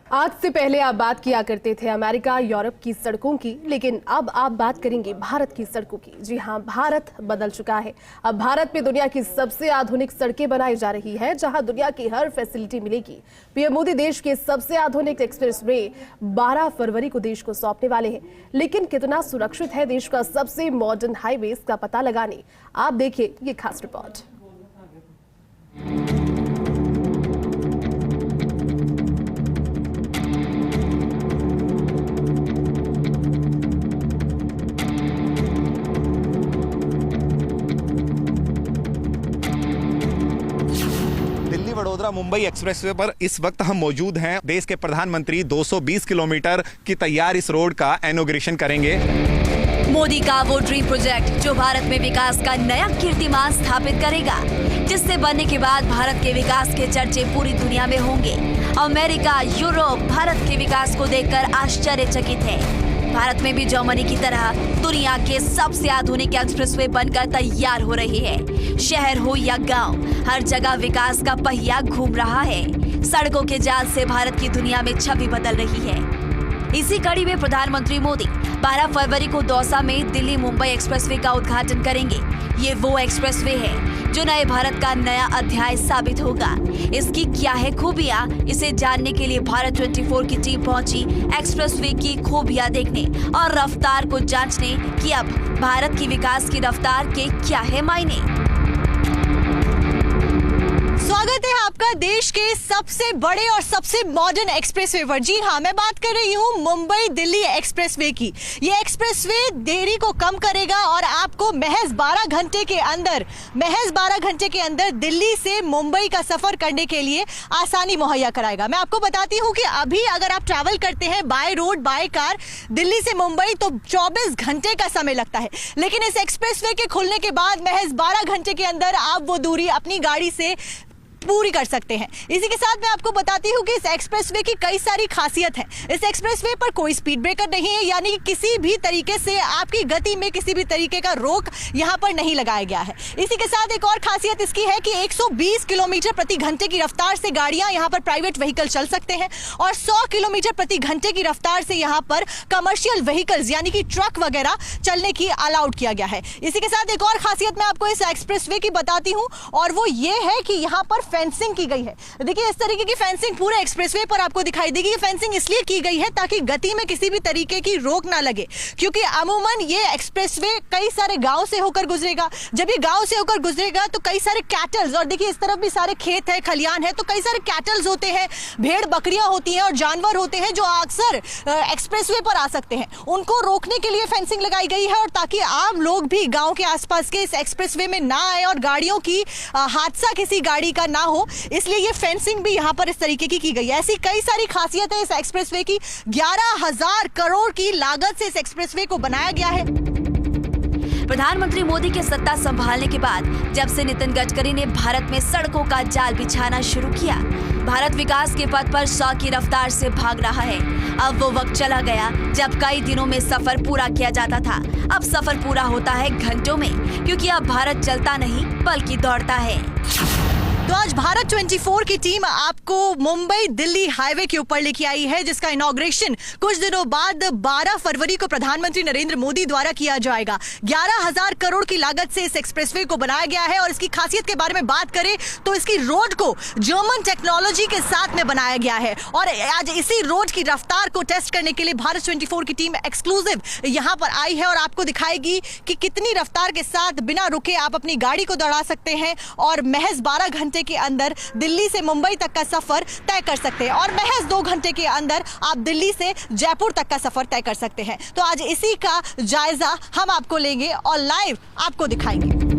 आज से पहले आप बात किया करते थे अमेरिका यूरोप की सड़कों की, लेकिन अब आप बात करेंगे भारत की सड़कों की। जी हां, भारत बदल चुका है। अब भारत में दुनिया की सबसे आधुनिक सड़कें बनाई जा रही है, जहां दुनिया की हर फैसिलिटी मिलेगी। पीएम मोदी देश के सबसे आधुनिक एक्सप्रेसवे 12 फरवरी को देश को सौंपने वाले हैं। लेकिन कितना सुरक्षित है देश का सबसे मॉडर्न हाईवे, का पता लगाने आप देखिए ये खास रिपोर्ट। वडोदरा मुंबई एक्सप्रेसवे पर इस वक्त हम मौजूद हैं। देश के प्रधानमंत्री 220 किलोमीटर की तैयार इस रोड का इनॉग्रेशन करेंगे। मोदी का वो ड्रीम प्रोजेक्ट जो भारत में विकास का नया कीर्तिमान स्थापित करेगा, जिससे बनने के बाद भारत के विकास के चर्चे पूरी दुनिया में होंगे। अमेरिका, यूरोप भारत के विकास को देखकर आश्चर्यचकित है। भारत में भी जर्मनी की तरह दुनिया के सबसे आधुनिक एक्सप्रेसवे बनकर तैयार हो रही है। शहर हो या गांव, हर जगह विकास का पहिया घूम रहा है। सड़कों के जाल से भारत की दुनिया में छवि बदल रही है। इसी कड़ी में प्रधानमंत्री मोदी 12 फरवरी को दौसा में दिल्ली मुंबई एक्सप्रेसवे का उद्घाटन करेंगे। ये वो एक्सप्रेसवे है जो नए भारत का नया अध्याय साबित होगा। इसकी क्या है खूबियां, इसे जानने के लिए भारत 24 की टीम पहुंची एक्सप्रेसवे की खूबियां देखने और रफ्तार को जांचने कि अब भारत की विकास की रफ्तार के क्या है मायने। स्वागत है आपका देश के सबसे बड़े और सबसे मॉडर्न एक्सप्रेसवे पर। जी हाँ, मैं बात कर रही हूँ मुंबई दिल्ली एक्सप्रेसवे की। ये एक्सप्रेसवे देरी को कम करेगा और आपको महज 12 घंटे के अंदर दिल्ली से मुंबई का सफर करने के लिए आसानी मुहैया कराएगा। मैं आपको बताती हूँ कि अभी अगर आप ट्रैवल करते हैं by road by car Delhi से मुंबई तो 24 घंटे का समय लगता है, लेकिन इस एक्सप्रेसवे के खुलने के बाद महज 12 घंटे के अंदर आप वो दूरी अपनी गाड़ी से पूरी कर सकते हैं। इसी के साथ मैं आपको बताती हूँ कि इस एक्सप्रेसवे की कई सारी खासियत है। इस एक्सप्रेसवे पर कोई स्पीड ब्रेकर नहीं है, यानी कि किसी भी तरीके से आपकी गति में किसी भी तरीके का रोक यहाँ पर नहीं लगाया गया है। इसी के साथ एक और खासियत इसकी है कि 120 किलोमीटर प्रति घंटे की रफ्तार से गाड़ियां यहाँ पर प्राइवेट व्हीकल चल सकते हैं और 100 किलोमीटर प्रति घंटे की रफ्तार से यहाँ पर कमर्शियल व्हीकल्स यानी कि ट्रक वगैरह चलने की अलाउड किया गया है। इसी के साथ एक और खासियत मैं आपको इस एक्सप्रेसवे की बताती हूँ और वो ये है कि यहाँ पर फेंसिंग की गई है। देखिए, इस तरीके की फेंसिंग पूरे एक्सप्रेसवे पर आपको दिखाई देगी। ये फेंसिंग इसलिए की गई है ताकि गति में किसी भी तरीके की रोक ना लगे, क्योंकि अमूमन ये एक्सप्रेसवे कई सारे गांव से होकर गुजरेगा। जब ये गांव से होकर गुजरेगा तो कई सारे कैटल्स, और देखिए इस तरफ भी सारे खेत है, खलियान है, तो कई सारे कैटल्स होते हैं, भेड़ बकरियां होती हैं और जानवर होते हैं जो अक्सर एक्सप्रेसवे पर आ सकते हैं। उनको रोकने के लिए फेंसिंग लगाई गई है और ताकि आम लोग भी गाँव के आसपास के इस एक्सप्रेसवे में ना आए और गाड़ियों की हादसा किसी गाड़ी का ना हो, इसलिए ये फेंसिंग भी यहां पर इस तरीके की गई है। ऐसी कई सारी खासियत है इस एक्सप्रेसवे की। 11,000 करोड़ की लागत से इस एक्सप्रेसवे को बनाया गया है। प्रधानमंत्री मोदी के सत्ता संभालने के बाद जब से नितिन गडकरी ने भारत में सड़कों का जाल बिछाना शुरू किया, भारत विकास के पथ पर 100 की रफ्तार से भाग रहा है। अब वो वक्त चला गया जब कई दिनों में सफर पूरा किया जाता था। अब सफर पूरा होता है घंटों में, क्योंकि अब भारत चलता नहीं बल्कि दौड़ता है। तो आज भारत 24 की टीम आपको मुंबई दिल्ली हाईवे के ऊपर लेके आई है, जिसका इनॉग्रेशन कुछ दिनों बाद 12 फरवरी को प्रधानमंत्री नरेंद्र मोदी द्वारा किया जाएगा। 11,000 करोड़ की लागत से इस एक्सप्रेसवे को बनाया गया है और इसकी खासियत के बारे में बात करें तो इसकी रोड को जर्मन टेक्नोलॉजी के साथ में बनाया गया है और आज इसी रोड की रफ्तार को टेस्ट करने के लिए भारत 24 की टीम एक्सक्लूसिव यहाँ पर आई है और आपको दिखाएगी कि कितनी रफ्तार के साथ बिना रुके आप अपनी गाड़ी को दौड़ा सकते हैं और महज 12 घंटे के अंदर दिल्ली से मुंबई तक का सफर तय कर सकते हैं और महज 2 घंटे के अंदर आप दिल्ली से जयपुर तक का सफर तय कर सकते हैं। तो आज इसी का जायजा हम आपको लेंगे और लाइव आपको दिखाएंगे।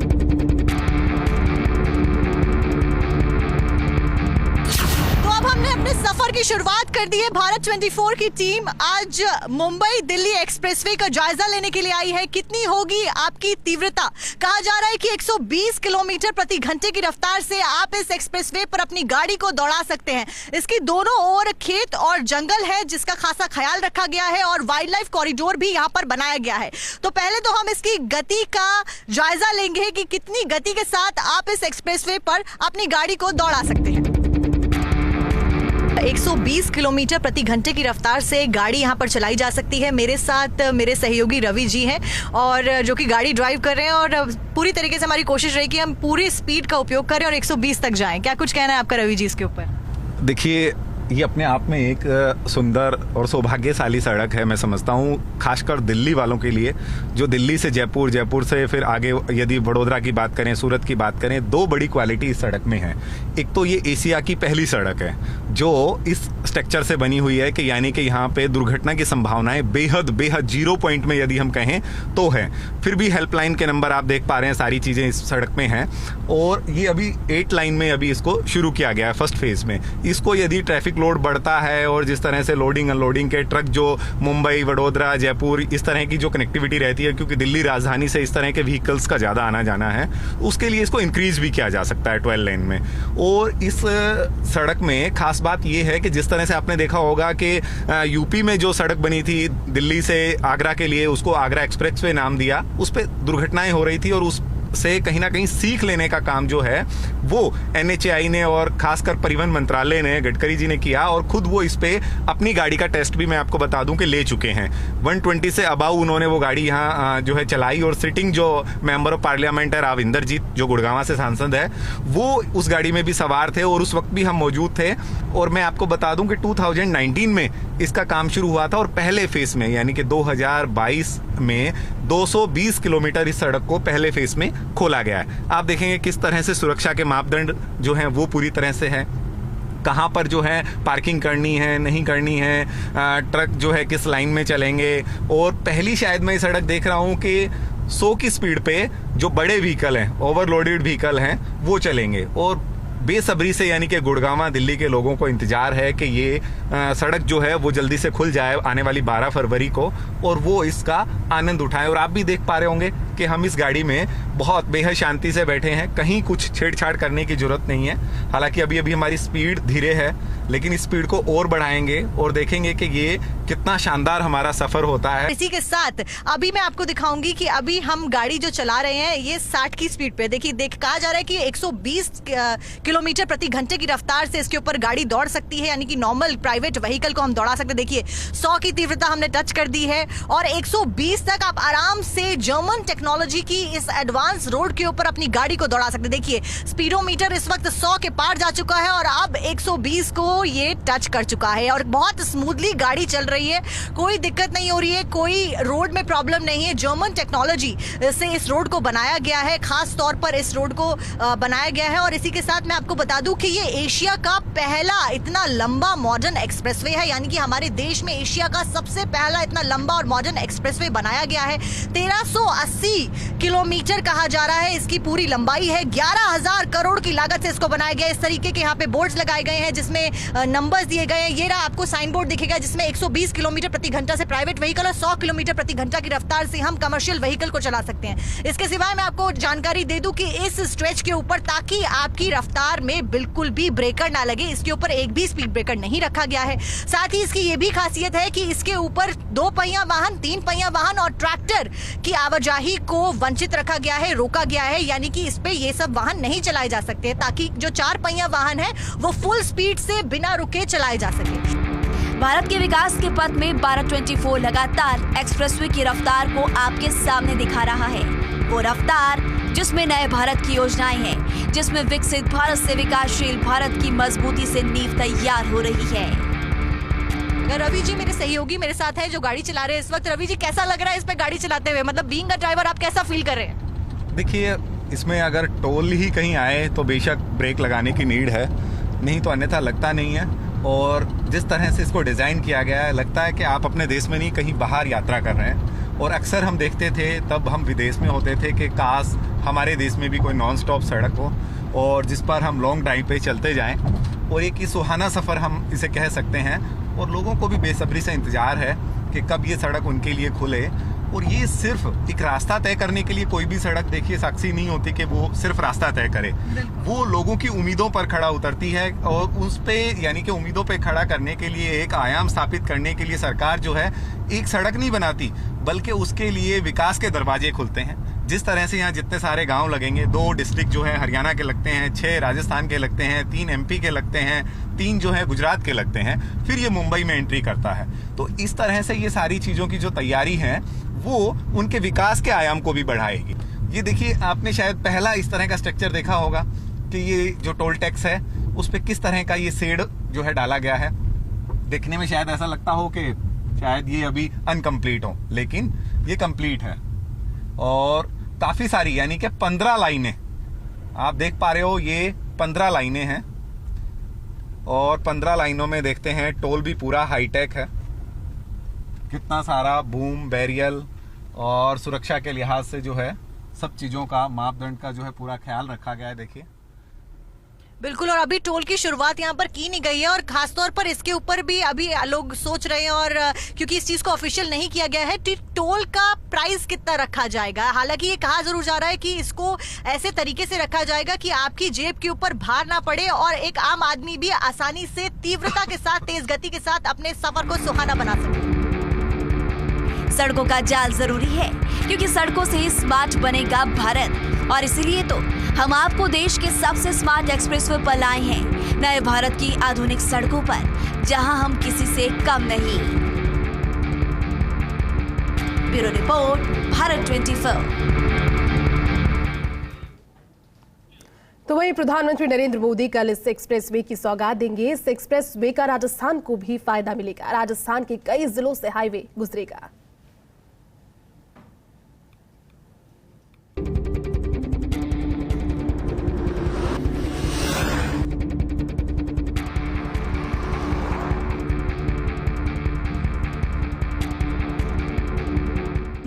अब हमने अपने सफर की शुरुआत कर दी है। भारत 24 की टीम आज मुंबई दिल्ली एक्सप्रेसवे का जायजा लेने के लिए आई है। कितनी होगी आपकी तीव्रता? कहा जा रहा है कि 120 किलोमीटर प्रति घंटे की रफ्तार से आप इस एक्सप्रेसवे पर अपनी गाड़ी को दौड़ा सकते हैं। इसकी दोनों ओर खेत और जंगल है जिसका खासा ख्याल रखा गया है और वाइल्ड लाइफ कॉरिडोर भी यहाँ पर बनाया गया है। तो पहले तो हम इसकी गति का जायजा लेंगे कि कितनी गति के साथ आप इस एक्सप्रेसवे पर अपनी गाड़ी को दौड़ा सकते हैं। 120 किलोमीटर प्रति घंटे की रफ्तार से गाड़ी यहाँ पर चलाई जा सकती है। मेरे साथ मेरे सहयोगी रवि जी हैं और जो कि गाड़ी ड्राइव कर रहे हैं और पूरी तरीके से हमारी कोशिश रही कि हम पूरी स्पीड का उपयोग करें और 120 तक जाएं। क्या कुछ कहना है आपका रवि जी इसके ऊपर? देखिए, ये अपने आप में एक सुंदर और सौभाग्यशाली सड़क है, मैं समझता हूँ, खासकर दिल्ली वालों के लिए, जो दिल्ली से जयपुर, जयपुर से फिर आगे यदि वडोदरा की बात करें, सूरत की बात करें, दो बड़ी क्वालिटी इस सड़क में है। एक तो ये एशिया की पहली सड़क है जो इस स्ट्रक्चर से बनी हुई है कि यानी कि यहाँ पे दुर्घटना की संभावनाएं बेहद बेहद 0 पॉइंट में यदि हम कहें तो है। फिर भी हेल्पलाइन के नंबर आप देख पा रहे हैं, सारी चीज़ें इस सड़क में हैं और ये अभी 8 लाइन में अभी इसको शुरू किया गया है फर्स्ट फेज में। इसको यदि ट्रैफिक लोड बढ़ता है और जिस तरह से लोडिंग अनलोडिंग के ट्रक जो मुंबई, वडोदरा, जयपुर, इस तरह की जो कनेक्टिविटी रहती है, क्योंकि दिल्ली राजधानी से इस तरह के व्हीकल्स का ज़्यादा आना जाना है, उसके लिए इसको इंक्रीज भी किया जा सकता है 12 लेन में। और इस सड़क में खास बात यह है कि जिस तरह से आपने देखा होगा कि यूपी में जो सड़क बनी थी दिल्ली से आगरा के लिए, उसको आगरा एक्सप्रेसवे नाम दिया, उस पर दुर्घटनाएं हो रही थी और उस से कहीं ना कहीं सीख लेने का काम जो है वो NHAI ने और खासकर परिवहन मंत्रालय ने, गडकरी जी ने किया और खुद वो इस पे अपनी गाड़ी का टेस्ट भी मैं आपको बता दूं कि ले चुके हैं। 120 से अबाउ उन्होंने वो गाड़ी यहाँ जो है चलाई और सिटिंग जो मेंबर ऑफ पार्लियामेंट है राविंदर जीत, जो गुड़गांव से सांसद है, वो उस गाड़ी में भी सवार थे और उस वक्त भी हम मौजूद थे। और मैं आपको बता दूं कि 2019 में इसका काम शुरू हुआ था और पहले फेज में यानी कि 2022 में 220 किलोमीटर इस सड़क को पहले फेज में खोला गया है। आप देखेंगे किस तरह से सुरक्षा के मापदंड जो हैं वो पूरी तरह से हैं, कहाँ पर जो है पार्किंग करनी है, नहीं करनी है, ट्रक जो है किस लाइन में चलेंगे। और पहली शायद मैं ये सड़क देख रहा हूँ कि 100 की स्पीड पे जो बड़े व्हीकल हैं, ओवरलोडेड व्हीकल हैं, वो चलेंगे। और बेसब्री से यानी कि गुड़गांव दिल्ली के लोगों को इंतजार है कि ये सड़क जो है वो जल्दी से खुल जाए आने वाली 12 फरवरी को और वो इसका आनंद उठाएं। और आप भी देख पा रहे होंगे कि हम इस गाड़ी में बहुत बेहद शांति से बैठे हैं, कहीं कुछ छेड़छाड़ करने की जरूरत नहीं है। हालांकि अभी अभी हमारी स्पीड धीरे है, लेकिन इस स्पीड को और बढ़ाएंगे और देखेंगे कि ये कितना शानदार हमारा सफर होता है। इसी के साथ अभी मैं आपको दिखाऊंगी कि अभी हम गाड़ी जो चला रहे हैं ये 60 की स्पीड पे, देखिए कहा जा रहा है कि 120 किलोमीटर प्रति घंटे की रफ्तार से इसके ऊपर गाड़ी दौड़ सकती है, यानी कि नॉर्मल प्राइवेट व्हीकल को हम दौड़ा सकते हैं। देखिए 100 की तीव्रता हमने टच कर दी है और 120 तक आप आराम से जर्मन टेक्नोलॉजी की इस एडवांस रोड के ऊपर अपनी गाड़ी को दौड़ा सकते हैं। देखिए स्पीडोमीटर इस वक्त 100 के पार जा चुका है और अब 120 को ये टच कर चुका है और बहुत स्मूथली गाड़ी चल रही है, कोई दिक्कत नहीं हो रही है, कोई रोड में प्रॉब्लम नहीं है। जर्मन टेक्नोलॉजी से इस रोड को बनाया गया है, खास तौर पर इस रोड को बनाया गया है। और इसी के साथ मैं आपको बता दूं कि ये एशिया का पहला इतना लंबा मॉडर्न एक्सप्रेसवे है, यानी कि हमारे देश में एशिया का सबसे पहला इतना लंबा और मॉडर्न एक्सप्रेसवे बनाया गया है। 1380 किलोमीटर कहा जा रहा है इसकी पूरी लंबाई है। 11,000 करोड़ की लागत से इसको बनाया गया। इस तरीके के यहाँ पे बोर्ड्स लगाए गए हैं जिसमें नंबर्स दिए गए हैं। ये रहा आपको साइन बोर्ड दिखेगा जिसमें 120 किलोमीटर प्रति घंटा से प्राइवेट व्हीकल और 100 किलोमीटर प्रति घंटा की रफ्तार से हम कमर्शियल व्हीकल को चला सकते हैं। इसके सिवाय मैं आपको जानकारी दे दूं कि इस स्ट्रेच के ऊपर, ताकि आपकी रफ्तार में बिल्कुल भी ब्रेकर ना लगे, इसके ऊपर एक भी स्पीड ब्रेकर नहीं रखा गया है। साथ ही इसकी ये भी खासियत है कि इसके ऊपर 2 पहिया वाहन, 3 पहिया वाहन और ट्रैक्टर की आवाजाही को वंचित रखा गया है, रोका गया है, यानी कि इस पे ये सब वाहन नहीं चलाए जा सकते, ताकि जो 4 पहिया वाहन है वो फुल स्पीड से बिना रुके चलाए जा सके। भारत के विकास के पथ में 1224 लगातार एक्सप्रेसवे की रफ्तार को आपके सामने दिखा रहा है। वो रफ्तार जिसमें नए भारत की योजनाएं हैं, जिसमें विकसित भारत से विकासशील भारत की मजबूती से नींव तैयार हो रही है। रवि जी मेरे सहयोगी मेरे साथ है जो गाड़ी चला रहे हैं इस वक्त। रवि जी कैसा लग रहा है इस पे गाड़ी चलाते हुए, मतलब बीइंग अ ड्राइवर आप कैसा फील कर रहे हैं? देखिए, इसमें अगर टोल ही कहीं आए तो बेशक ब्रेक लगाने की नीड है, नहीं तो अन्यथा लगता नहीं है। और जिस तरह से इसको डिज़ाइन किया गया है, लगता है कि आप अपने देश में नहीं कहीं बाहर यात्रा कर रहे हैं। और अक्सर हम देखते थे तब हम विदेश में होते थे कि काश हमारे देश में भी कोई नॉन स्टॉप सड़क हो और जिस पर हम लॉन्ग ड्राइव पे चलते जाएं और एक ही सुहाना सफ़र हम इसे कह सकते हैं। और लोगों को भी बेसब्री से इंतज़ार है कि कब ये सड़क उनके लिए खुले। और ये सिर्फ एक रास्ता तय करने के लिए, कोई भी सड़क देखिए साक्षी नहीं होती कि वो सिर्फ रास्ता तय करे, वो लोगों की उम्मीदों पर खड़ा उतरती है। और उस पे यानी कि उम्मीदों पे खड़ा करने के लिए, एक आयाम स्थापित करने के लिए सरकार जो है एक सड़क नहीं बनाती, बल्कि उसके लिए विकास के दरवाजे खुलते हैं। जिस तरह से यहाँ जितने सारे गांव लगेंगे, 2 डिस्ट्रिक्ट जो है हरियाणा के लगते हैं, 6 राजस्थान के लगते हैं, 3 MP के लगते हैं, 3 जो है गुजरात के लगते हैं, फिर ये मुंबई में एंट्री करता है। तो इस तरह से ये सारी चीज़ों की जो तैयारी है वो उनके विकास के आयाम को भी बढ़ाएगी। ये देखिए, आपने शायद पहला इस तरह का स्ट्रक्चर देखा होगा कि ये जो टोल टैक्स है उस पर किस तरह का ये शेड जो है डाला गया है। देखने में शायद ऐसा लगता हो कि शायद ये अभी अनकम्प्लीट हो, लेकिन ये कंप्लीट है। और काफी सारी, यानी कि 15 लाइनें आप देख पा रहे हो, ये 15 लाइनें हैं। और 15 लाइनों में देखते हैं टोल भी पूरा हाईटेक है। कितना सारा बूम, बैरियल और सुरक्षा के लिहाज से जो है सब चीजों का, मापदंड का जो है पूरा ख्याल रखा गया है। देखिए बिल्कुल, और अभी टोल की शुरुआत यहाँ पर की नहीं गई है, और खासतौर पर इसके ऊपर भी अभी लोग सोच रहे हैं, और क्योंकि इस चीज को ऑफिशियल नहीं किया गया है, टोल का प्राइस कितना रखा जाएगा। हालांकि ये कहा जरूर जा रहा है कि इसको ऐसे तरीके से रखा जाएगा कि आपकी जेब के ऊपर भार ना पड़े और एक आम आदमी भी आसानी से, तीव्रता के साथ, तेज गति के साथ अपने सफर को सुहाना बना सके। सड़कों का जाल जरूरी है, क्योंकि सड़कों से ही स्मार्ट बनेगा भारत। और इसीलिए तो हम आपको देश के सबसे स्मार्ट एक्सप्रेसवे पर लाए हैं, नए भारत की आधुनिक सड़कों पर, जहां हम किसी से कम नहीं। Bureau report, Bharat 24। तो वहीं प्रधानमंत्री नरेंद्र मोदी कल इस एक्सप्रेसवे की सौगात देंगे। इस एक्सप्रेसवे का राजस्थान को भी फायदा मिलेगा। राजस्थान के कई जिलों से हाईवे गुजरेगा।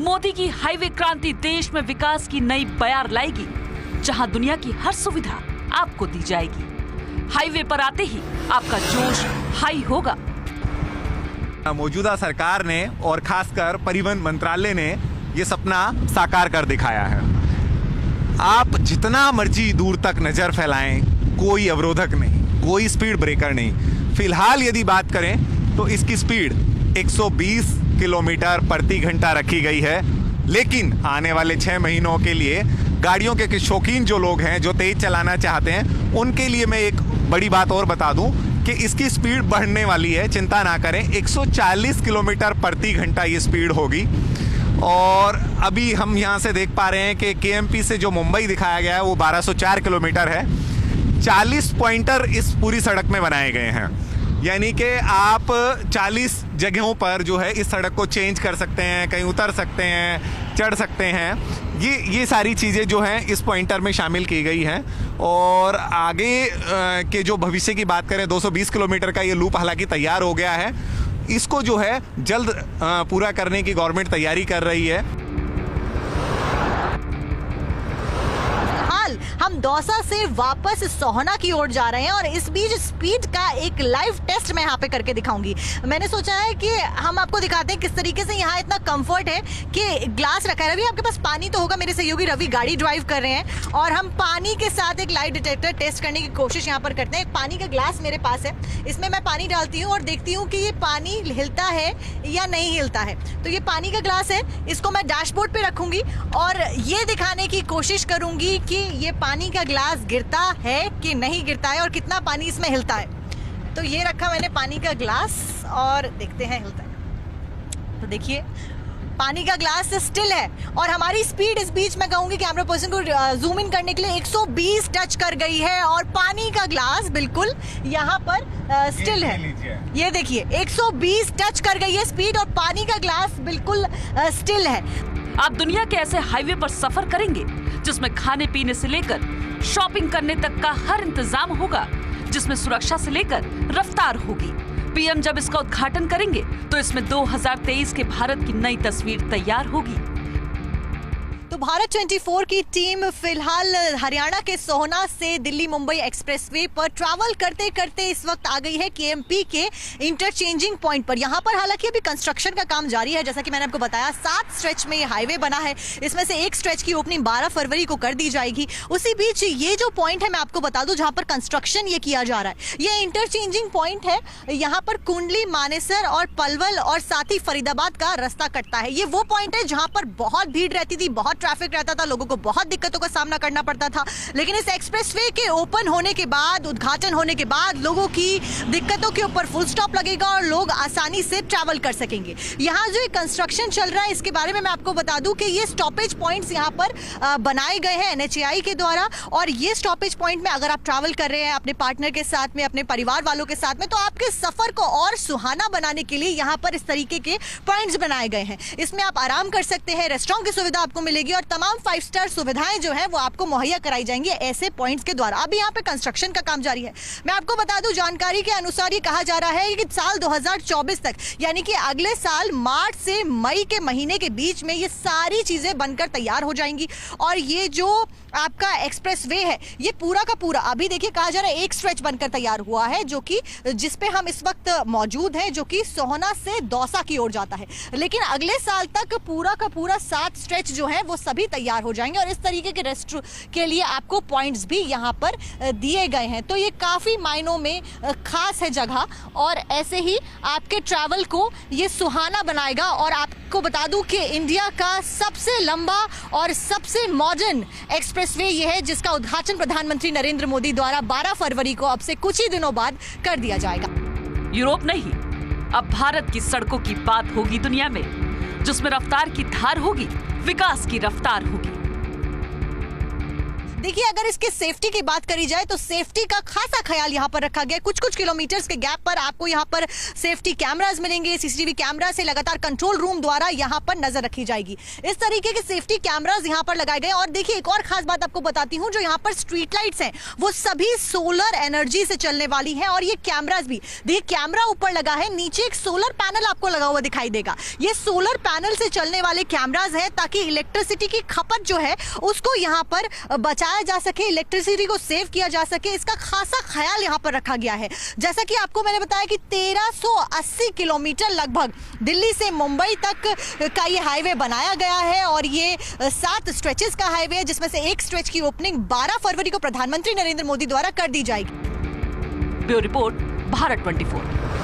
मोदी की हाईवे क्रांति देश में विकास की नई बयार लाएगी, जहां दुनिया की हर सुविधा आपको दी जाएगी। हाईवे पर आते ही आपका जोश हाई होगा। मौजूदा सरकार ने और खासकर परिवहन मंत्रालय ने ये सपना साकार कर दिखाया है। आप जितना मर्जी दूर तक नजर फैलाएं, कोई अवरोधक नहीं, कोई स्पीड ब्रेकर नहीं। फिलहाल यदि बात करें तो इसकी स्पीड 120 किलोमीटर प्रति घंटा रखी गई है। लेकिन आने वाले 6 महीनों के लिए गाड़ियों के शौकीन जो लोग हैं, जो तेज चलाना चाहते हैं, उनके लिए मैं एक बड़ी बात और बता दूं कि इसकी स्पीड बढ़ने वाली है। चिंता ना करें, 140 किलोमीटर प्रति घंटा ये स्पीड होगी। और अभी हम यहाँ से देख पा रहे हैं कि KMP से जो मुंबई दिखाया गया है वो 1204 किलोमीटर है। 40 पॉइंटर इस पूरी सड़क में बनाए गए हैं, यानी कि आप 40 जगहों पर जो है इस सड़क को चेंज कर सकते हैं, कहीं उतर सकते हैं, चढ़ सकते हैं। ये सारी चीज़ें जो हैं इस पॉइंटर में शामिल की गई हैं। और आगे के जो भविष्य की बात करें, 220 किलोमीटर का ये लूप हालांकि तैयार हो गया है। इसको जो है जल्द पूरा करने की गवर्नमेंट तैयारी कर रही है। हम दौसा से वापस सोहना की ओर जा रहे हैं, और इस बीच स्पीड का एक लाइव टेस्ट मैं यहाँ पे करके दिखाऊंगी। मैंने सोचा है कि हम आपको दिखाते हैं किस तरीके से यहाँ इतना कंफर्ट है कि ग्लास रखा है। रवि, आपके पास पानी तो होगा, मेरे सहयोगी रवि गाड़ी ड्राइव कर रहे हैं, और हम पानी के साथ एक लाइट डिटेक्टर टेस्ट करने की कोशिश यहाँ पर करते हैं। एक पानी का ग्लास मेरे पास है, इसमें मैं पानी डालती हूँ और देखती हूँ कि ये पानी हिलता है या नहीं हिलता है। तो ये पानी का ग्लास है, इसको मैं डैशबोर्ड पे रखूंगी और ये दिखाने की कोशिश करूंगी कि ये पानी का ग्लास गिरता है कि नहीं गिरता है, और कितना पानी इसमें हिलता है। तो ये रखा मैंने पानी का ग्लास, और देखते हैं हिलता है। तो देखिए, पानी का ग्लास स्टिल है, और हमारी स्पीड इस बीच मैं कहूंगी कैमरा पर्सन को जूम इन करने के लिए 120 टच कर गई है, और पानी का ग्लास बिल्कुल यहाँ पर स्टिल है। ये देखिए, 120 टच कर गई है स्पीड, और पानी का ग्लास बिल्कुल स्टिल है। आप दुनिया के ऐसे हाईवे पर सफर करेंगे जिसमें खाने पीने से लेकर शॉपिंग करने तक का हर इंतजाम होगा, जिसमें सुरक्षा से लेकर रफ्तार होगी। पीएम जब इसका उद्घाटन करेंगे तो इसमें 2023 के भारत की नई तस्वीर तैयार होगी। तो भारत 24 की टीम फिलहाल हरियाणा के सोहना से दिल्ली मुंबई एक्सप्रेसवे पर ट्रैवल करते करते इस वक्त आ गई है केएमपी के इंटरचेंजिंग पॉइंट पर। यहाँ पर हालांकि अभी कंस्ट्रक्शन का काम जारी है, जैसा कि मैंने आपको बताया 7 स्ट्रेच में ये हाईवे बना है। इसमें से एक स्ट्रेच की ओपनिंग 12 फरवरी को कर दी जाएगी। उसी बीच ये जो पॉइंट है मैं आपको बता दूं जहां पर कंस्ट्रक्शन ये किया जा रहा है, ये इंटरचेंजिंग पॉइंट है। यहाँ पर कुंडली, मानेसर और पलवल और साथ ही फरीदाबाद का रास्ता कटता है। ये वो पॉइंट है जहां पर बहुत भीड़ रहती थी, बहुत ट्रैफिक रहता था, लोगों को बहुत दिक्कतों का सामना करना पड़ता था। लेकिन इस एक्सप्रेसवे के ओपन होने के बाद, उद्घाटन होने के बाद लोगों की दिक्कतों के ऊपर फुल स्टॉप लगेगा और लोग आसानी से ट्रैवल कर सकेंगे। यहाँ जो कंस्ट्रक्शन चल रहा है इसके बारे में मैं आपको बता दूं कि ये स्टॉपेज पॉइंट्स यहाँ पर बनाए गए हैं NHAI के द्वारा। और ये स्टॉपेज पॉइंट में अगर आप ट्रैवल कर रहे हैं अपने पार्टनर के साथ में, अपने परिवार वालों के साथ में, तो आपके सफर को और सुहाना बनाने के लिए यहाँ पर इस तरीके के पॉइंट्स बनाए गए हैं। इसमें आप आराम कर सकते हैं, रेस्टोरेंट की सुविधा आपको मिलेगी और तमाम 5 स्टार सुविधाएं जो है वो आपको मुहैया कराई जाएंगी ऐसे पॉइंट्स के द्वारा। अभी यहाँ पे कंस्ट्रक्शन का काम जारी है। मैं आपको बता दूं, जानकारी के अनुसार ये कहा जा रहा है कि साल 2024 तक, यानी कि अगले साल मार्च से मई के महीने के बीच में ये सारी चीजें बनकर तैयार हो जाएंगी। और ये जो आपका एक्सप्रेसवे है ये पूरा का पूरा, अभी देखिए कहा जा रहा है एक स्ट्रेच बनकर तैयार हुआ है, जो कि जिस पे हम इस वक्त मौजूद हैं, जो कि सोहना से दौसा की ओर जाता है। लेकिन अगले साल तक पूरा का पूरा 7 स्ट्रेच जो है वो सभी तैयार हो जाएंगे और इस तरीके के रेस्ट के लिए आपको पॉइंट्स भी यहाँ पर दिए गए हैं। तो ये काफी मायनों में खास है जगह और ऐसे ही आपके ट्रैवल को ये सुहाना बनाएगा। और आपको बता दूं कि इंडिया का सबसे लंबा और सबसे मॉडर्न एक्सप्रेसवे ये है, जिसका उद्घाटन प्रधानमंत्री नरेंद्र मोदी द्वारा 12 फरवरी को अब से कुछ ही दिनों बाद कर दिया जाएगा। यूरोप नहीं, अब भारत की सड़कों की बात होगी दुनिया में, जिसमें रफ्तार की धार होगी, विकास की रफ्तार होगी। देखिए, अगर इसके सेफ्टी की बात करी जाए तो सेफ्टी का खासा ख्याल यहाँ पर रखा गया। कुछ किलोमीटर्स के गैप पर आपको यहाँ पर सेफ्टी कैमरास मिलेंगे। सीसीटीवी कैमरा से लगातार कंट्रोल रूम द्वारा यहाँ पर नजर रखी जाएगी। इस तरीके के सेफ्टी कैमरास यहाँ पर लगाए गए। और देखिए, एक और खास बात आपको बताती हूँ, जो यहाँ पर स्ट्रीट लाइट्स हैं वो सभी सोलर एनर्जी से चलने वाली हैं। और ये कैमरास भी देखिए, कैमरा ऊपर लगा है, नीचे एक सोलर पैनल आपको लगा हुआ दिखाई देगा। ये सोलर पैनल से चलने वाले कैमरास है ताकि इलेक्ट्रिसिटी की खपत जो है उसको यहाँ पर बचा जा सके, इलेक्ट्रिसिटी को सेव किया जा सके। इसका खासा ख्याल यहां पर रखा गया है। जैसा कि आपको मैंने बताया कि 1380 किलोमीटर लगभग दिल्ली से मुंबई तक का ये हाईवे बनाया गया है और ये 7 स्ट्रेचेस का हाईवे है, जिसमें से एक स्ट्रेच की ओपनिंग 12 फरवरी को प्रधानमंत्री नरेंद्र मोदी द्वारा कर दी जाएगी। Bureau report, Bharat 24।